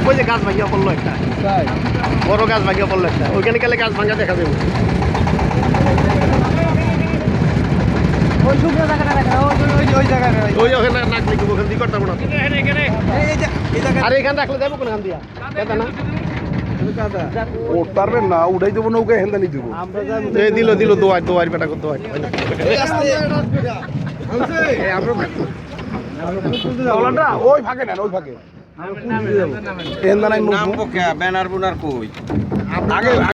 ওই যে গাছ ভাঙিয়া পড়লো একটা বড় গাছ ভাঙিয়া পড়লো একটা ওইখানে গেলে গাছ ভাঙা দেখা যাবে ওই ওখানে রাখলে কি ওখান দিয়ে করতে পারবো না আর এখানে রাখলে যাবো কোনখান দিয়া না পারবেন না উঠাই দেবো নৌকা হেন্দা নিয়ে দেবো দিল দিল দোয়ার দোয়ার বেটা দোয়ার ওই ফাঁকে নেন ওই ফাঁকে ব্যানার বুনার কই আগে